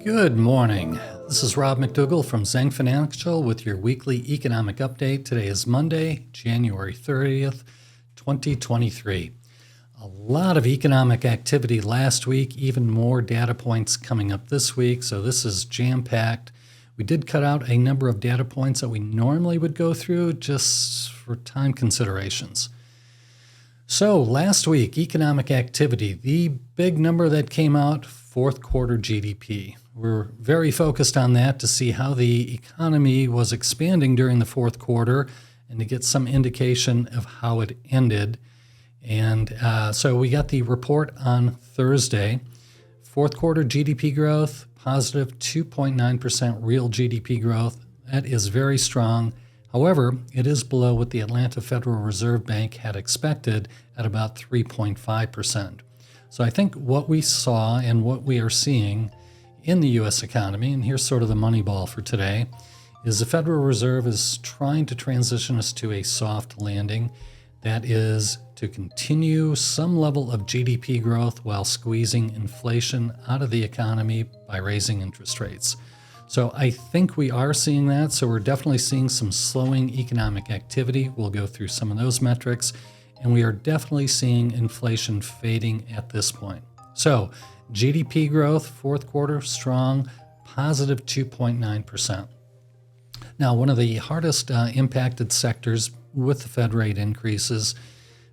Good morning. This is Rob McDougall from Zhang Financial with your weekly economic update. Today is Monday, January 30th, 2023. A lot of economic activity last week, even more data points coming up this week, so this is jam-packed. We did cut out a number of data points that we normally would go through just for time considerations. So last week, economic activity, the big number that came out, fourth quarter GDP. We're very focused on that to see how the economy was expanding during the fourth quarter and to get some indication of how it ended. And so we got the report on Thursday. Fourth quarter GDP growth, positive 2.9% real GDP growth. That is very strong. However, it is below what the Atlanta Federal Reserve Bank had expected at about 3.5%. So I think what we saw and what we are seeing in the U.S. economy, and here's sort of the money ball for today, is the Federal Reserve is trying to transition us to a soft landing. That is to continue some level of GDP growth while squeezing inflation out of the economy by raising interest rates. So I think we are seeing that. So we're definitely seeing some slowing economic activity. We'll go through some of those metrics. And we are definitely seeing inflation fading at this point. So GDP growth, fourth quarter, strong, positive 2.9%. Now, one of the hardest impacted sectors with the Fed rate increases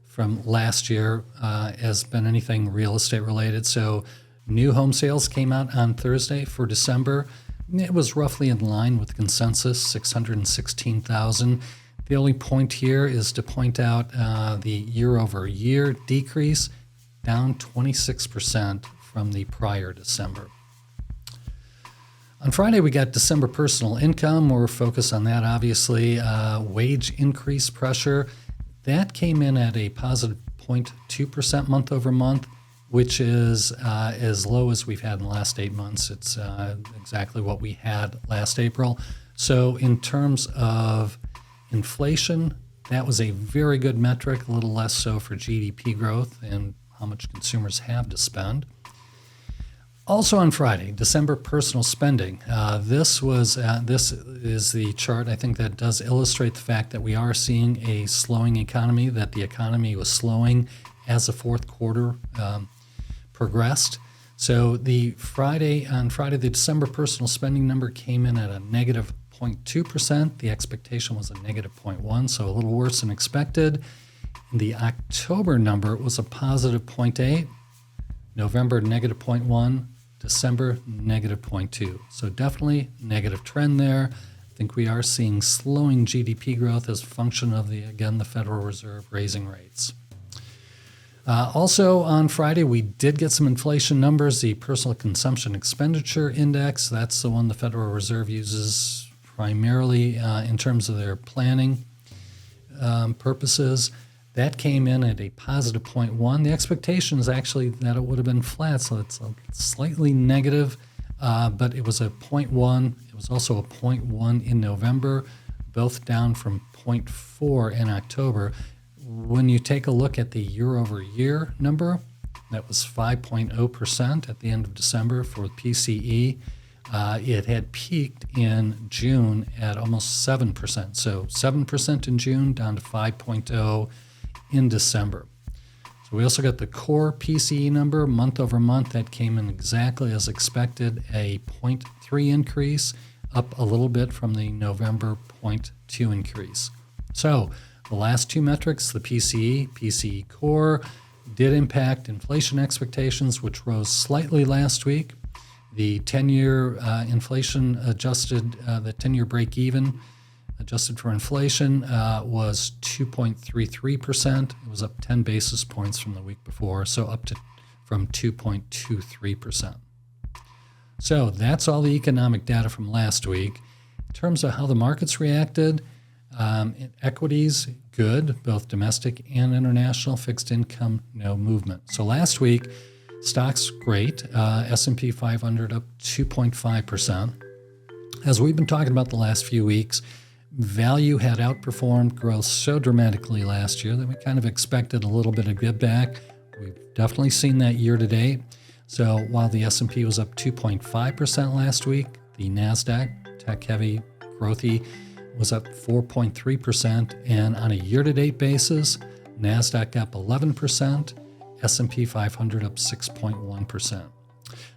from last year has been anything real estate related. So new home sales came out on Thursday for December. It was roughly in line with consensus, 616,000. The only point here is to point out the year-over-year decrease, down 26% from the prior December. On Friday, we got December personal income. We're focused on that, obviously. Wage increase pressure, that came in at a positive 0.2% month over month, which is as low as we've had in the last 8 months. It's exactly what we had last April. So in terms of inflation, that was a very good metric, a little less so for GDP growth and how much consumers have to spend. Also on Friday, December personal spending. This is the chart I think that does illustrate the fact that we are seeing a slowing economy, that the economy was slowing as the fourth quarter progressed. So on Friday, the December personal spending number came in at a negative 0.2%. The expectation was a negative 0.1%, so a little worse than expected. The October number was a positive 0.8%, November negative 0.1%, December negative 0.2%. So definitely negative trend there. I think we are seeing slowing GDP growth as a function of the Federal Reserve raising rates. Also on Friday, we did get some inflation numbers. The Personal Consumption Expenditure Index, that's the one the Federal Reserve uses primarily in terms of their planning purposes. That came in at a positive 0.1. The expectation is actually that it would have been flat, so it's slightly negative, but it was a 0.1. It was also a 0.1 in November, both down from 0.4 in October. When you take a look at the year-over-year number, that was 5.0% at the end of December for PCE. It had peaked in June at almost 7%. So 7% in June down to 5.0 in December. So we also got the core PCE number month over month. That came in exactly as expected, a 0.3 increase, up a little bit from the November 0.2 increase. So the last two metrics, the PCE core, did impact inflation expectations, which rose slightly last week. The 10-year inflation adjusted, the 10-year break-even adjusted for inflation was 2.33%. It was up 10 basis points from the week before, so from 2.23%. So that's all the economic data from last week. In terms of how the markets reacted, equities, good, both domestic and international. Fixed income, no movement. So last week, stocks, great. S&P 500 up 2.5%. As we've been talking about the last few weeks, value had outperformed growth so dramatically last year that we kind of expected a little bit of give back. We've definitely seen that year to date. So while the S&P was up 2.5% last week, the NASDAQ, tech-heavy, growthy, was up 4.3%. And on a year-to-date basis, NASDAQ up 11%, S&P 500 up 6.1%.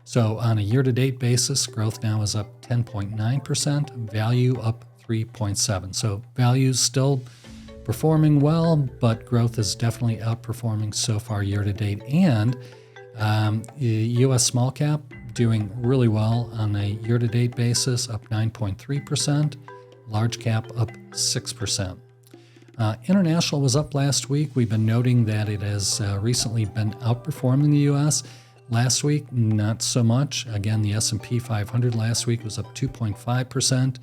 So on a year-to-date basis, growth now is up 10.9%, value up 3.7%. So value still performing well, but growth is definitely outperforming so far year-to-date. And U.S. small cap doing really well on a year-to-date basis, up 9.3%, large cap up 6%. International was up last week. We've been noting that it has recently been outperforming the U.S. Last week, not so much. Again, the S&P 500 last week was up 2.5%,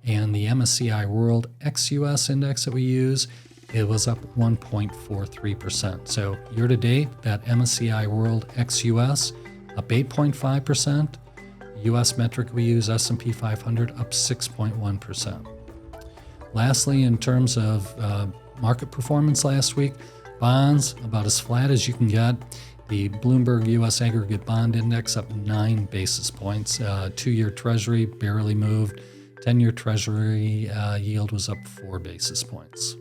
and the MSCI World ex-US index that we use, it was up 1.43%. So year-to-date, that MSCI World ex-US up 8.5%. U.S. metric we use, S&P 500, up 6.1%. Lastly, in terms of market performance last week, bonds about as flat as you can get. The Bloomberg U.S. Aggregate Bond Index up 9 basis points. 2-year Treasury barely moved. 10-year Treasury yield was up 4 basis points.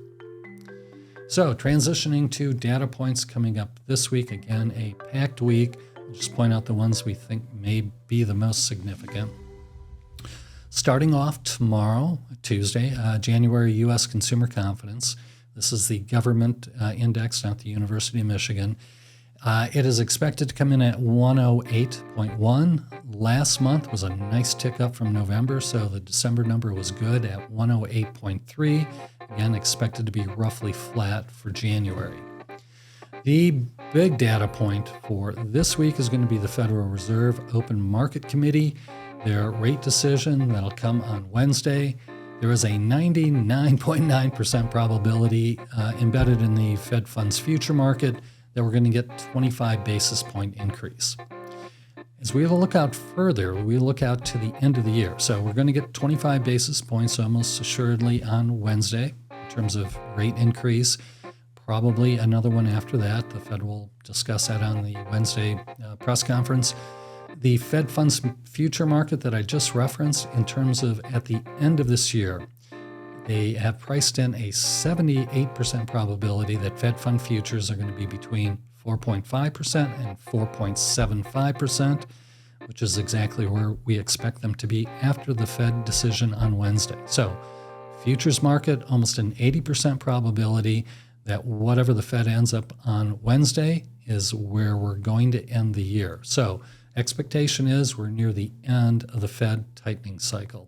So transitioning to data points coming up this week. Again, a packed week. We'll just point out the ones we think may be the most significant. Starting off tomorrow, Tuesday, January U.S. Consumer Confidence. This is the government index, not the University of Michigan. It is expected to come in at 108.1. Last month was a nice tick up from November, so the December number was good at 108.3. Again, expected to be roughly flat for January. The big data point for this week is going to be the Federal Reserve Open Market Committee, their rate decision that'll come on Wednesday. There is a 99.9% probability embedded in the Fed funds future market that we're going to get 25 basis point increase. As we look out further, we look out to the end of the year. So we're going to get 25 basis points almost assuredly on Wednesday in terms of rate increase. Probably another one after that. The Fed will discuss that on the Wednesday press conference. The Fed funds future market that I just referenced, in terms of at the end of this year, they have priced in a 78% probability that Fed fund futures are going to be between 4.5% and 4.75%, which is exactly where we expect them to be after the Fed decision on Wednesday. So futures market, almost an 80% probability that whatever the Fed ends up on Wednesday is where we're going to end the year. So expectation is we're near the end of the Fed tightening cycle.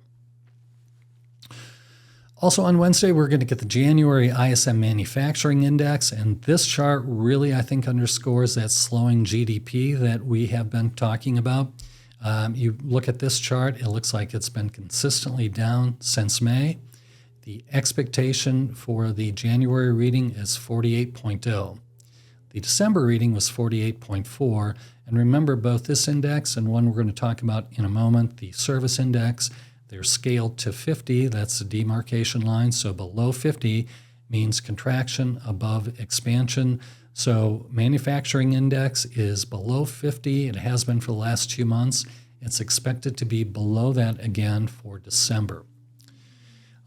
Also on Wednesday, we're going to get the January ISM Manufacturing Index, and this chart really, I think, underscores that slowing GDP that we have been talking about. You look at this chart, it looks like it's been consistently down since May. The expectation for the January reading is 48.0. The December reading was 48.4, and remember both this index and one we're going to talk about in a moment, the service index, they're scaled to 50. That's the demarcation line. So below 50 means contraction, above expansion. So manufacturing index is below 50. It has been for the last 2 months. It's expected to be below that again for December.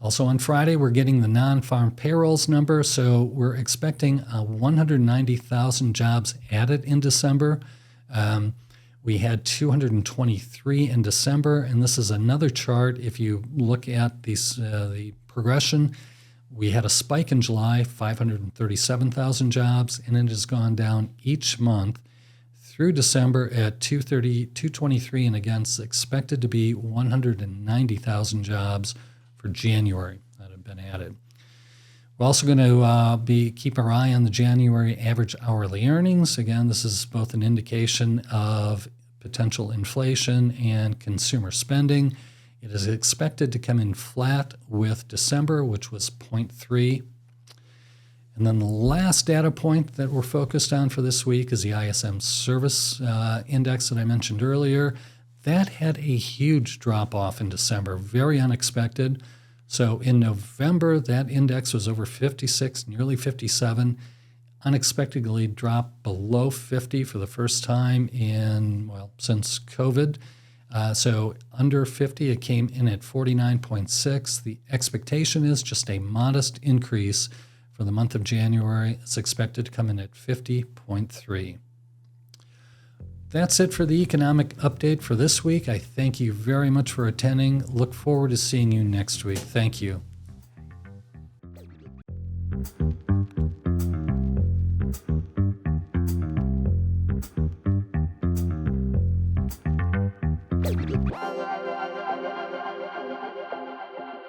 Also on Friday, we're getting the non-farm payrolls number. So we're expecting 190,000 jobs added in December. We had 223 in December, and this is another chart. If you look at the progression, we had a spike in July, 537,000 jobs, and it has gone down each month through December at 223, and again, it's expected to be 190,000 jobs for January that have been added. We're also going to keep our eye on the January average hourly earnings. Again, this is both an indication of potential inflation and consumer spending. It is expected to come in flat with December, which was 0.3. And then the last data point that we're focused on for this week is the ISM service index that I mentioned earlier. That had a huge drop-off in December, very unexpected. So in November, that index was over 56, nearly 57. unexpectedly dropped below 50 for the first time since COVID. So under 50, it came in at 49.6. The expectation is just a modest increase for the month of January. It's expected to come in at 50.3. That's it for the economic update for this week. I thank you very much for attending. Look forward to seeing you next week. Thank you.